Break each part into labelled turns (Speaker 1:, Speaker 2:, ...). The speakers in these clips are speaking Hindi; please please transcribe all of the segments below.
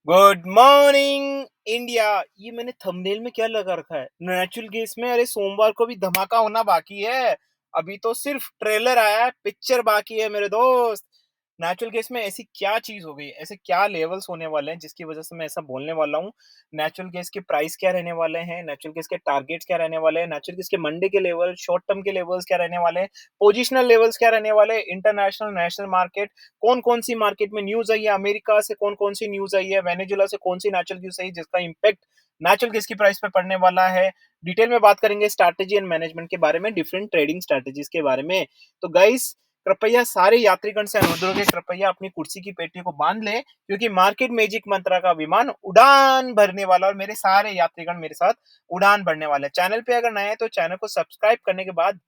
Speaker 1: Good morning India. ये मैंने थंबनेल में क्या लगा रखा है? नेचुरल गैस में। अरे सोमवार को भी धमाका होना बाकी है। अभी तो सिर्फ ट्रेलर आया है, पिक्चर बाकी है मेरे दोस्त। नेचुरल गैस में ऐसी क्या चीज हो गई, ऐसे क्या लेवल्स होने वाले हैं जिसकी वजह से मैं ऐसा बोलने वाला हूँ। नेचुरल गैस के प्राइस क्या रहने वाले हैं, नेचुरल गैस के टारगेट्स क्या रहने वाले हैं, नेचुरल गैस के मंडे के लेवल, शॉर्ट टर्म के लेवल्स क्या रहने वाले हैं, पोजिशनल लेवल्स क्या रहने वाले हैं, इंटरनेशनल नेशनल मार्केट, कौन कौन सी मार्केट में न्यूज आई है, अमेरिका से कौन कौन सी न्यूज आई है, वेनेजुला से कौन सी नेचुरल गैस आई है जिसका इम्पैक्ट नेचुरल गैस की प्राइस पे पड़ने वाला है। डिटेल में बात करेंगे स्ट्रैटेजी एंड मैनेजमेंट के बारे में, डिफरेंट ट्रेडिंग स्ट्रैटेजीज के बारे में। तो गाइस, कृपया सारे यात्रीगण से अनुरोध है, कृपया अपनी कुर्सी की पेटी को बांध ले, क्योंकि मार्केट मैजिक मंत्रा का विमान उड़ान भरने वाला और मेरे सारे यात्रीगण मेरे साथ उड़ान भरने वाले। चैनल पे अगर नए हैं तो चैनल को सब्सक्राइब करने के बाद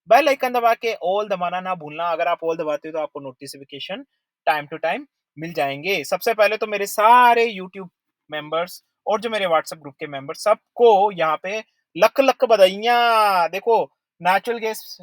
Speaker 1: बेल आइकन दबा के ऑल दबाना ना भूलना। अगर आप ऑल दबाते हो तो आपको नोटिफिकेशन टाइम टू टाइम मिल जाएंगे। सबसे पहले तो मेरे सारे यूट्यूब मेंबर्स और जो मेरे व्हाट्सएप ग्रुप के मेंबर्स, सबको यहाँ पे लक लक बधाइयां। देखो, नेचुरल गैस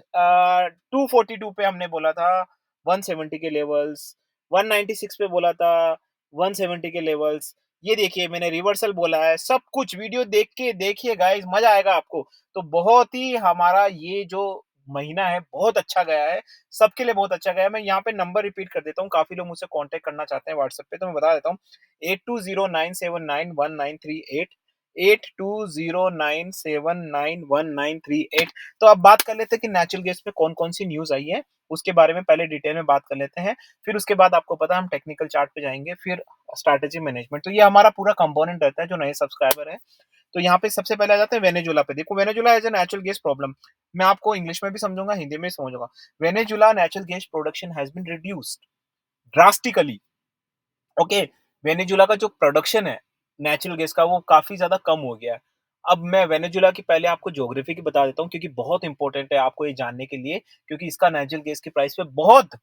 Speaker 1: 242 पे हमने बोला था 170 के लेवल्स, 196 पे बोला था 170 के लेवल्स। ये देखिए, मैंने रिवर्सल बोला है। सब कुछ वीडियो देख के देखिए गाइस, मजा आएगा आपको। तो बहुत ही हमारा ये जो महीना है बहुत अच्छा गया है, सबके लिए बहुत अच्छा गया है। मैं यहाँ पे नंबर रिपीट कर देता हूँ, काफी लोग मुझसे कांटेक्ट करना चाहते हैं व्हाट्सएप पे, तो मैं बता देता हूँ। 8209791938, 8209791938। तो अब बात कर लेते हैं कि नेचुरल गैस पे कौन कौन सी न्यूज आई है, उसके बारे में पहले डिटेल में बात कर लेते हैं। फिर उसके बाद आपको पता है हम टेक्निकल चार्ट पे जाएंगे, फिर स्ट्रैटेजी मैनेजमेंट। तो ये हमारा पूरा कंपोनेंट रहता है जो नए सब्सक्राइबर है। तो यहाँ पे सबसे पहले आ जाते हैं वेनेजुला पे। देखो, Venezuela as a natural gas problem, मैं आपको इंग्लिश में भी समझूंगा, हिंदी में भी समझूंगा। Venezuela natural gas production has been reduced drastically. Okay, Venezuela का जो प्रोडक्शन है नेचुरल गैस का, वो काफी ज्यादा कम हो गया है। अब मैं वेनेजुला की पहले आपको ज्योग्राफी की बता देता हूँ, क्योंकि बहुत इंपॉर्टेंट है आपको ये जानने के लिए, क्योंकि इसका नेचुरल गैस की प्राइस पे बहुत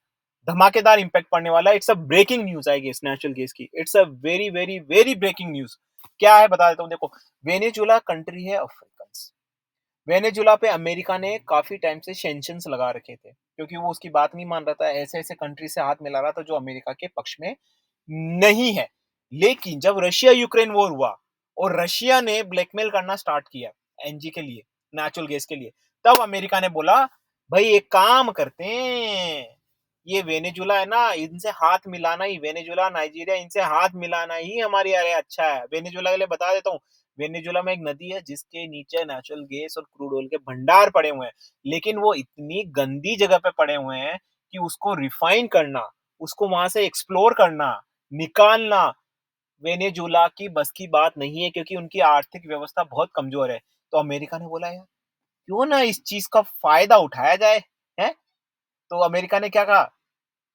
Speaker 1: धमाकेदार इंपैक्ट पड़ने वाला है। It's a breaking news I guess, natural gas की it's a very very very breaking news. क्या है बता देता हूँ। देखो, वेनेजुला कंट्री है अफ्रीकन। वेनेजुला पे अमेरिका ने काफी टाइम से सेंक्शंस लगा रखे थे, क्योंकि वो उसकी बात नहीं मान रहा था, ऐसे ऐसे कंट्री से हाथ मिला रहा था जो अमेरिका के पक्ष में नहीं है। लेकिन जब रशिया यूक्रेन वॉर हुआ और रशिया ने ब्लैकमेल करना स्टार्ट किया एनजी के लिए, नेचुरल गैस के लिए, तब अमेरिका ने बोला भाई एक काम करते हैं, ये वेनेजुला है ना, इनसे हाथ मिलाना ही, वेनेजुला नाइजीरिया, इनसे हाथ मिलाना ही हमारे लिए अच्छा है। वेनेजुला के लिए बता देता हूँ, वेनेजुला में एक नदी है जिसके नीचे नेचुरल गैस और क्रूड ऑयल के भंडार पड़े हुए हैं, लेकिन वो इतनी गंदी जगह पे पड़े हुए हैं कि उसको रिफाइन करना, उसको वहां से एक्सप्लोर करना, निकालना वेनेजुला की बस की बात नहीं है, क्योंकि उनकी आर्थिक व्यवस्था बहुत कमजोर है। तो अमेरिका ने बोला यार, क्यों ना इस चीज का फायदा उठाया जाए, है। तो अमेरिका ने क्या कहा,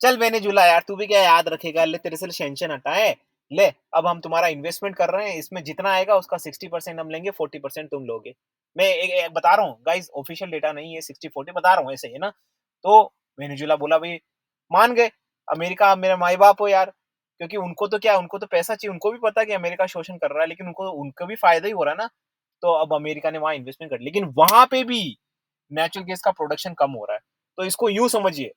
Speaker 1: चल वेनेजुला यार, तू भी क्या याद रखेगा, ले तेरे से सेंक्शन हटाए, ले अब हम तुम्हारा इन्वेस्टमेंट कर रहे हैं, इसमें जितना आएगा उसका 60% हम लेंगे, 40% तुम लोगे। मैं एक बता रहा हूँ गाइस, ऑफिशियल डेटा नहीं है, 60-40 बता रहा हूँ, ऐसे ही है ना। तो वेनेजुला बोला भाई, मान गए। अमेरिका, आप मेरे माई बाप हो यार, क्योंकि उनको तो क्या, उनको तो पैसा चाहिए, उनको भी पता है कि अमेरिका शोषण कर रहा है, लेकिन उनको उनको भी फायदा ही हो रहा है ना। तो अब अमेरिका ने वहां इन्वेस्टमेंट कर, लेकिन वहां पे भी नेचुरल गैस का प्रोडक्शन कम हो रहा है। तो इसको यूं समझिए,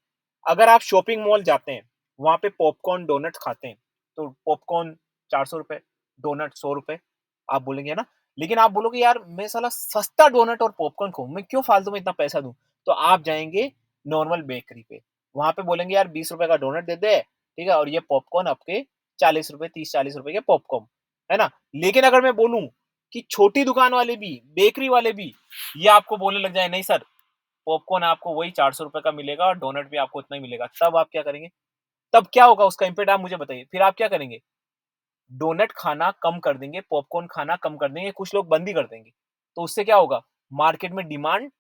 Speaker 1: अगर आप शॉपिंग मॉल जाते हैं, वहां पे पॉपकॉर्न डोनट्स खाते हैं, तो पॉपकॉर्न 400 रुपए, डोनट 100 रुपए, आप बोलेंगे ना। लेकिन आप बोलोगे यार, मैं साला सस्ता डोनट और पॉपकॉर्न खाऊं, मैं क्यों फालतू में इतना पैसा दूं। तो आप जाएंगे नॉर्मल बेकरी पे, वहां पे बोलेंगे यार 20 रुपए का डोनट दे दे, ठीक है, और ये पॉपकॉर्न आपके 40 रुपए, 30-40 रुपए के पॉपकॉर्न, है ना। लेकिन अगर मैं बोलूं कि छोटी दुकान वाले भी, बेकरी वाले भी, ये आपको बोलने लग जाए नहीं सर, पॉपकॉर्न आपको वही 400 रुपए का मिलेगा और डोनट भी आपको उतना ही मिलेगा, तब आप क्या करेंगे? तब क्या होगा उसका इम्पैक्ट, आप मुझे बताइए। फिर आप क्या करेंगे? डोनट खाना कम कर देंगे, पॉपकॉर्न खाना कम कर देंगे, कुछ लोग बंद ही कर देंगे। तो उससे क्या होगा? मार्केट में डिमांड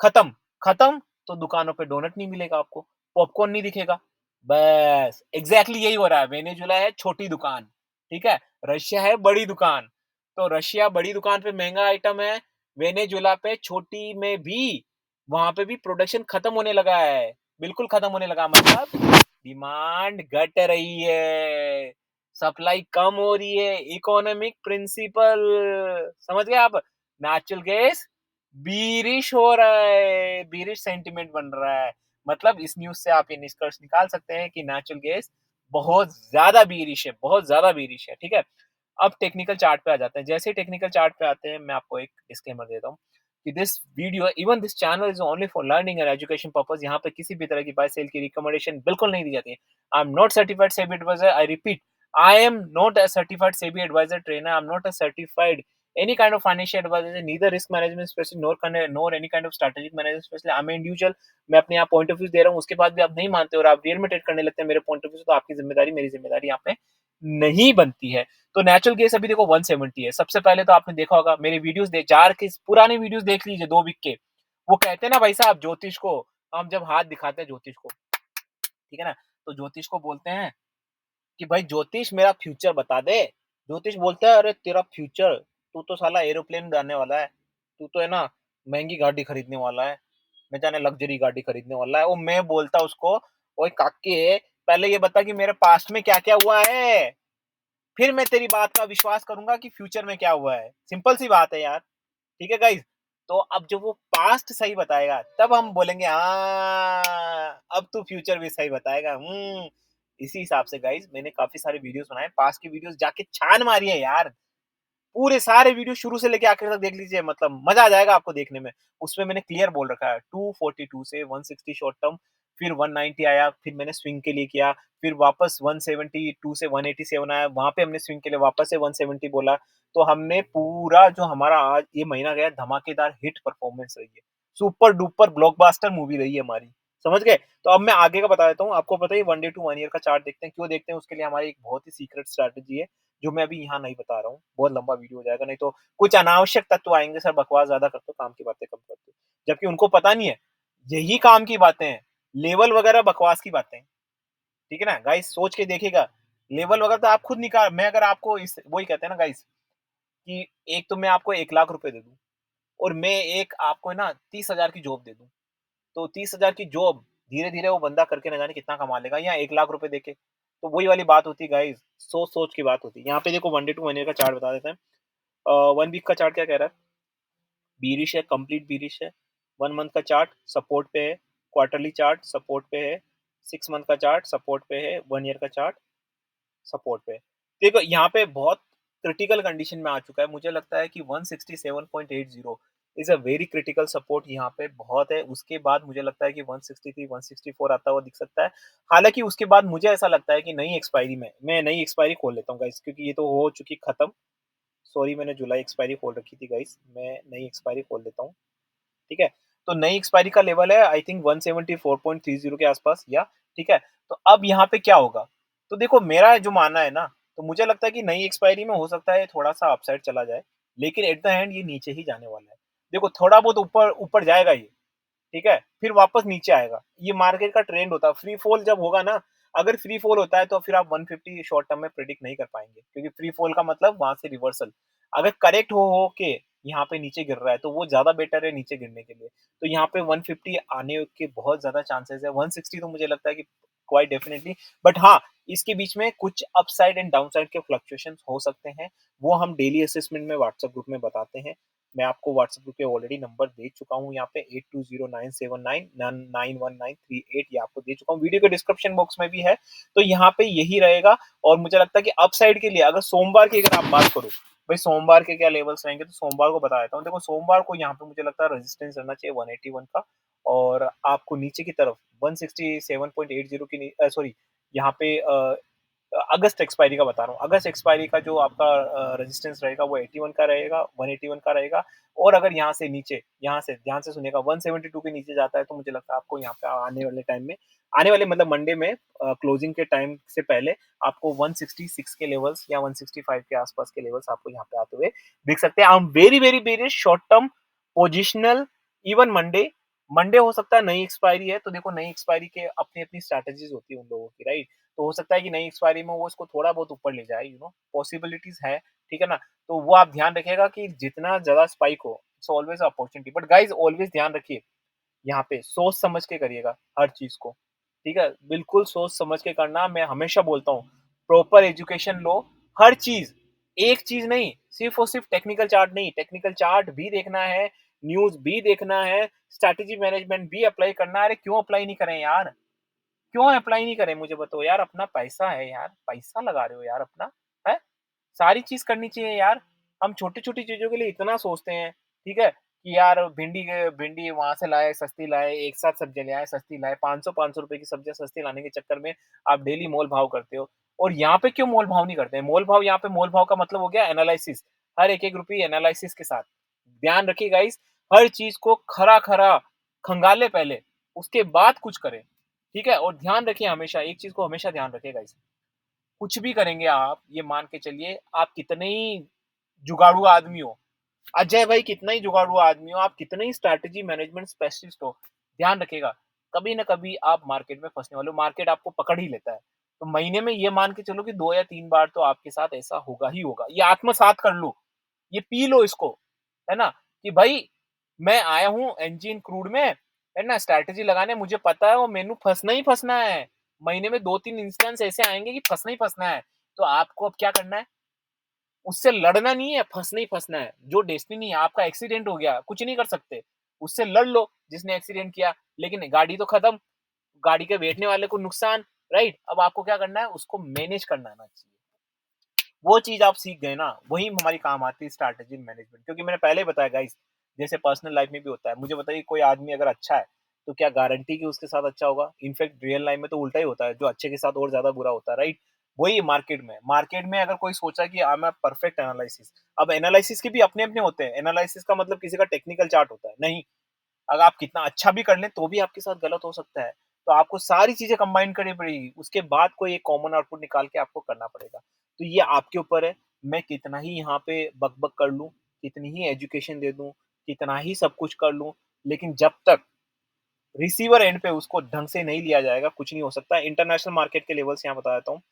Speaker 1: खत्म, खत्म, तो दुकानों पे डोनट नहीं मिलेगा आपको, पॉपकॉर्न नहीं दिखेगा। बस एग्जैक्टली यही हो रहा है। वेनेजुला है छोटी दुकान, ठीक है, रशिया है बड़ी दुकान। तो रशिया बड़ी दुकान पे महंगा आइटम है, वेनेजुला पे छोटी में भी, वहां पे भी प्रोडक्शन खत्म होने लगा है, बिल्कुल खत्म होने लगा, मतलब डिमांड घट रही है, सप्लाई कम हो रही है, इकोनॉमिक प्रिंसिपल, समझ गए आप। नेचुरल गैस बीरिश हो रहा है, बीरिश सेंटिमेंट बन रहा है। मतलब इस न्यूज से आप ये निष्कर्ष निकाल सकते हैं कि नेचुरल गैस बहुत ज़्यादा बेयरिश है, बहुत ज़्यादा बेयरिश है, ठीक है? अब टेक्निकल चार्ट पे आ जाते हैं। जैसे ही टेक्निकल चार्ट पे आते हैं, मैं आपको एक डिस्क्लेमर देता हूँ कि this video even this channel is only for learning and education purpose. यहाँ पे किसी भी तरह की बाय सेल की रिकमेंडेशन बिल्कुल नहीं दी जाती है। I am not certified SEBI adviser, I repeat, I am not a certified SEBI adviser trainer, I am not a certified any kind of financial advisor, neither risk management specialist nor any kind of strategic management specialist. I'm an individual। मैं अपने यहाँ पॉइंट ऑफ व्यू दे रहा हूँ, उसके बाद भी आप नहीं मानते और आप रियल में ट्रेड करने लगते हैं मेरे पॉइंट ऑफ व्यू से, तो आपकी जिम्मेदारी मेरी जिम्मेदारी यहाँ पे नहीं बनती है। तो नेचुरल गैस अभी देखो 170 है। सबसे पहले तो आपने देखा होगा मेरे वीडियोस देख, जार के पुराने वीडियोस देख लीजिए 2 वीक के। वो कहते हैं ना भाई साहब, ज्योतिष को हम जब हाथ दिखाते हैं ज्योतिष को, ठीक है ना, तो ज्योतिष को बोलते हैं कि भाई ज्योतिष मेरा फ्यूचर बता दे। ज्योतिष बोलता है अरे तेरा फ्यूचर, तू तो साला एरोप्लेन उड़ाने वाला है, तू तो है ना महंगी गाड़ी खरीदने वाला है, न जाने लग्जरी गाड़ी खरीदने वाला है। वो मैं बोलता उसको, ओए काके, पहले ये बता कि मेरे पास्ट में क्या क्या हुआ है, फिर मैं तेरी बात का विश्वास करूंगा कि फ्यूचर में क्या हुआ है। सिंपल सी बात है यार, ठीक है गाइज। तो अब जब वो पास्ट सही बताएगा तब हम बोलेंगे हाँ अब तू फ्यूचर भी सही बताएगा। इसी हिसाब से गाइज मैंने काफी सारे वीडियोस बनाए, पास्ट की वीडियोस जाके छान मारी है यार। पूरे सारे वीडियो शुरू से लेके आखिर तक देख लीजिए, मतलब मजा आ जाएगा आपको देखने में। उसमें मैंने क्लियर बोल रखा है 242 से 160 शॉर्ट टर्म, फिर 190 आया, फिर मैंने स्विंग के लिए किया, फिर वापस 172 से 187 आया, वहां पे हमने स्विंग के लिए वापस से 170 बोला। तो हमने पूरा जो हमारा आज ये महीना गया धमाकेदार हिट परफॉर्मेंस रही है, सुपर डुपर ब्लॉकबस्टर मूवी रही है हमारी, समझ गए। तो अब मैं आगे का बता देता हूँ। आपको पता है 1 डे टू 1 ईयर का चार्ट देखते हैं, क्यों देखते हैं, उसके लिए हमारी एक बहुत ही सीक्रेट स्ट्रैटेजी है जो मैं अभी यहाँ नहीं बता रहा हूँ, बहुत लंबा वीडियो हो जाएगा, नहीं तो कुछ अनावश्यक तत्व आएंगे, सर बकवास ज्यादा करते हो, काम की बातें कम करते हो, जबकि उनको पता नहीं है यही काम की बातें हैं, लेवल वगैरह बकवास की बातें हैं, ठीक है ना गाइस, सोच के देखिएगा। लेवल वगैरह तो आप खुद निकाल, मैं अगर आपको इस वही कहते हैं ना गाइस कि एक तो मैं आपको 1 लाख रुपए दे दूं और मैं एक आपको ना 30,000 की जॉब दे दूं, तो 30,000 की जॉब धीरे धीरे वो बंदा करके न जाने कितना कमा लेगा, या 1 लाख रुपए देके। तो वही वाली बात होती है गाइस, सोच सोच की बात होती है। यहाँ पे देखो 1 डे टू 1 ईयर का चार्ट बता देते हैं। 1 वीक का चार्ट क्या कह रहा है, बीरिश है, कंप्लीट बीरिश है। 1 मंथ का चार्ट सपोर्ट पे है, क्वार्टरली चार्ट सपोर्ट पे है, 6 मंथ का चार्ट सपोर्ट पे है, 1 ईयर का चार्ट सपोर्ट पे है। देखो यहाँ पे बहुत क्रिटिकल कंडीशन में आ चुका है, मुझे लगता है कि 167.80 is a very critical support यहाँ पे बहुत है। उसके बाद मुझे लगता है कि 163 164 आता हुआ दिख सकता है। हालांकि उसके बाद मुझे ऐसा लगता है कि नई एक्सपायरी में मैं नई एक्सपायरी खोल लेता हूँ गाइस, क्योंकि ये तो हो चुकी खत्म। सॉरी, मैंने जुलाई एक्सपायरी खोल रखी थी गाइस, मैं नई एक्सपायरी खोल लेता हूँ, ठीक है। तो नई एक्सपायरी का लेवल है आई थिंक 174.30 के आसपास, या ठीक है। तो अब यहाँ पे क्या होगा, तो देखो मेरा जो मानना है ना, तो मुझे लगता है कि नई एक्सपायरी में हो सकता है थोड़ा सा अपसाइड चला जाए, लेकिन एट द एंड ये नीचे ही जाने वाला है। देखो थोड़ा बहुत ऊपर ऊपर जाएगा ये, ठीक है, फिर वापस नीचे आएगा। ये मार्केट का ट्रेंड होता है, फ्री फॉल जब होगा ना, अगर फ्री फॉल होता है तो फिर आप 150 शॉर्ट टर्म में प्रेडिक्ट नहीं कर पाएंगे, क्योंकि फ्री फॉल का मतलब वहां से रिवर्सल। अगर करेक्ट हो के यहाँ पे नीचे गिर रहा है तो वो ज्यादा बेटर है नीचे गिरने के लिए। तो यहाँ पे 150 आने के बहुत ज्यादा चांसेस है, 160 तो मुझे लगता है कि क्वाइट डेफिनेटली। बट हाँ, इसके बीच में कुछ अपसाइड एंड डाउनसाइड के फ्लक्चुएशन हो सकते हैं, वो हम डेली असेसमेंट में व्हाट्सएप ग्रुप में बताते हैं। मैं आपको व्हाट्सएप ग्रुप पे ऑलरेडी नंबर दे चुका हूँ, यहाँ पे 8209799193 ये आपको दे चुका हूँ, वीडियो के डिस्क्रिप्शन बॉक्स में भी है। तो यहाँ पे यही रहेगा। और मुझे लगता है कि अपसाइड के लिए अगर सोमवार की अगर आप बात करो, भाई सोमवार के क्या लेवल्स रहेंगे, तो सोमवार को बता देता हूँ। देखो सोमवार को यहाँ पे मुझे लगता है रेजिस्टेंस रहना चाहिए 181 का, और आपको नीचे की तरफ 167.80 की, सॉरी यहाँ पे अगस्त एक्सपायरी का बता रहा हूँ, अगस्त एक्सपायरी का जो आपका रेजिस्टेंस रहेगा वो 81 का रहेगा, 181 का रहेगा। और अगर यहाँ से नीचे, यहाँ से ध्यान से सुनेगा, 172 के नीचे जाता है तो मुझे लगता है आपको यहाँ पे आने वाले टाइम में, आने वाले मतलब मंडे में क्लोजिंग के टाइम से पहले आपको 166 के लेवल्स या 165 के आसपास के लेवल्स आपको यहाँ पे आते हुए दिख सकते हैं। I am very very very short term positional, even Monday, Monday हो सकता है नई एक्सपायरी है, तो देखो नई एक्सपायरी के अपनी अपनी स्ट्रैटेजीज होती है उन लोगों की, राइट। तो हो सकता है कि नई एक्सपायरी में वो इसको थोड़ा बहुत ऊपर ले जाए, पॉसिबिलिटीज है, ठीक है ना। तो वो आप ध्यान रखिएगा कि जितना ज्यादा स्पाइक हो, it's always opportunity, but guys always ध्यान रखिए, यहाँ पे सोच समझ के करिएगा हर चीज को, ठीक है, बिल्कुल सोच समझ के करना। मैं हमेशा बोलता हूँ प्रॉपर एजुकेशन लो, हर चीज, एक चीज नहीं, सिर्फ और सिर्फ टेक्निकल चार्ट नहीं, टेक्निकल चार्ट भी देखना है, न्यूज भी देखना है, स्ट्रैटेजी मैनेजमेंट भी अप्लाई करना है। अरे क्यों अप्लाई नहीं करें यार, क्यों अप्लाई नहीं करें मुझे बताओ यार, अपना पैसा है यार, पैसा लगा रहे हो यार अपना, है? सारी चीज़ करनी चाहिए यार। हम छोटी-छोटी चीज़ों के लिए इतना सोचते हैं, ठीक है? कि यार भिंडी वहाँ से लाए, सस्ती लाए, एक साथ सब्जियाँ ले आए, सस्ती लाए, 500-500 रुपए की सब्जियाँ सस्ती लाने के चक्कर में आप डेली मोल-भाव करते हो। और यहाँ पे क्यों मोल-भाव नहीं करते हैं? मोल-भाव यहाँ पे मोल-भाव का मतलब हो गया एनालिसिस, हर एक-एक रुपये एनालिसिस के साथ। ध्यान रखिए गाइस, हर चीज़ को खरा-खरा खंगालें पहले, उसके बाद कुछ करें, ठीक है? और ध्यान रखिए हमेशा, एक चीज़ को हमेशा ध्यान रखिए गाइस, कुछ भी करेंगे आप, ये मान के चलिए, आप कितने ही जुगाड़ू आदमी हो, अजय भाई कितना ही जुगाड़ू आदमी हो, आप कितने ही स्ट्रैटेजी मैनेजमेंट स्पेशलिस्ट हो, ध्यान रखिएगा, कभी न कभी आप मार्केट में फँसने वाले हो, मार्केट आपको पकड़ ही लेता है। तो महीने में ये मान के चलो कि 2 या 3 बार तो आपके साथ ऐसा होगा ही होगा। ये आत्मसात कर लो, ये पी लो इसको, है ना? कि भाई मैं आया हूँ एंजिन क्रूड में, है ना? स्ट्रैटेजी लगाने, मुझे पता है वो मेनू फँसना ही फँसना है। महीने में 2-3 इंस्टेंस ऐसे आएँगे कि फँसना ही फँसना है। तो आपको अब क्या करना है? उससे लड़ना नहीं है, फँसना ही फँसना है। जो डेस्टिनी है, आपका एक्सीडेंट हो गया, कुछ नहीं कर सकते। उससे लड़ लो जिसने एक्सीडेंट किया, लेकिन गाड़ी तो खत्म, गाड़ी के बैठने वाले को नुकसान, राइट? अब आपको क्या करना है? उसको मैनेज करना आना चाहिए। वो चीज़ आप सीख गए ना, वही हमारी काम आती है स्ट्रैटेजी मैनेजमेंट, क्योंकि मैंने पहले ही बताया गाइस, जैसे पर्सनल लाइफ में भी होता है। मुझे बताइए कोई आदमी अगर अच्छा है, तो क्या गारंटी कि उसके साथ अच्छा होगा? इनफैक्ट रियल लाइफ में तो उल्टा ही होता है, जो अच्छे के साथ और ज़्यादा बुरा होता है, राइट? वही मार्केट में। मार्केट में अगर कोई सोचा कि I am a perfect analysis, अब एनालिसिस के भी अपने-अपने होते हैं। एनालिसिस का मतलब किसी का टेक्निकल चार्ट होता है, नहीं। अगर आप कितना अच्छा भी कर लें, तो भी आपके साथ गलत हो सकता है। तो आपको सारी चीज़ें कंबाइन करनी पड़ेगी, उसके बाद कोई एक कॉमन आउटपुट निकाल के आपको करना पड़ेगा। तो ये आपके ऊपर है, मैं कितना ही यहाँ पे बक-बक कर लूँ, कितनी ही एजुकेशन दे दूँ, कितना ही सब कुछ कर लूँ, लेकिन जब तक रिसीवर एंड पे उसको ढंग से नहीं लिया जाएगा, कुछ नहीं हो सकता। इंटरनेशनल मार्केट के लेवल्स यहाँ बता देता हूँ।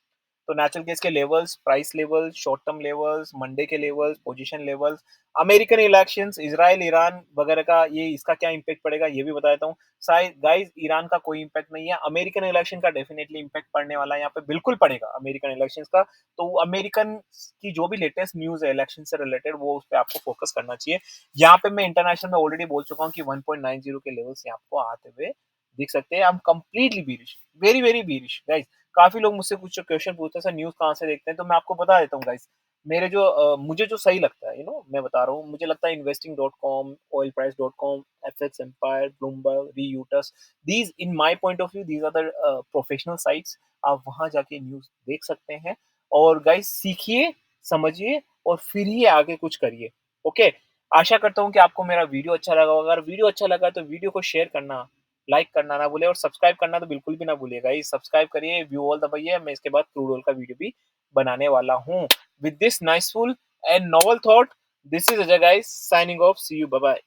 Speaker 1: तो नेचुरल गैस के levels, price levels, short term levels, Monday के levels, position levels, American elections, Israel, Iran वगैरह का ये इसका क्या इम्पैक्ट पड़ेगा ये भी बता देता हूँ। शायद गाइस ईरान का कोई इम्पैक्ट नहीं है, अमेरिकन इलेक्शन का डेफिनेटली इम्पैक्ट पड़ने वाला है यहाँ पे, बिल्कुल पड़ेगा अमेरिकन इलेक्शंस का। तो अमेरिकन की जो भी लेटेस्ट न्यूज़ है इलेक्शन से रिलेटेड, वो उस पे आपको फोकस करना चाहिए। यहाँ पे मैं इंटरनेशनल में ऑलरेडी बोल चुका हूँ कि 1.90 के लेवल्स यहाँ आपको आते हुए दिख सकते हैं। I am completely bearish, very very bearish guys. काफ़ी लोग मुझसे कुछ क्वेश्चन पूछते हैं, सर न्यूज़ कहाँ से देखते हैं? तो मैं आपको बता देता हूँ गाइस। मेरे जो मुझे जो सही लगता है, मैं बता रहा हूँ, मुझे लगता है investing.com, oilprice.com, FX Empire, Bloomberg, Reuters, these in my point of view, these are the professional sites. आप वहाँ जाके न्यूज़ देख सकते हैं और गाइस सीखिए, समझिए और फिर ही आगे कुछ करिए, ओके? आशा करता हूँ कि आपको मेरा वीडियो अच्छा लगा होगा। अगर वीडियो अच्छा लगा तो वीडियो को शेयर करना, लाइक करना ना भूलिए और सब्सक्राइब करना तो बिल्कुल भी ना भूलिएगा। ये सब्सक्राइब करिए, व्यू ऑल दबाइए, मैं इसके बाद क्रूड ऑयल का वीडियो भी बनाने वाला हूँ। With this niceful and novel thought, this is Ajay guys signing off, see you, bye bye.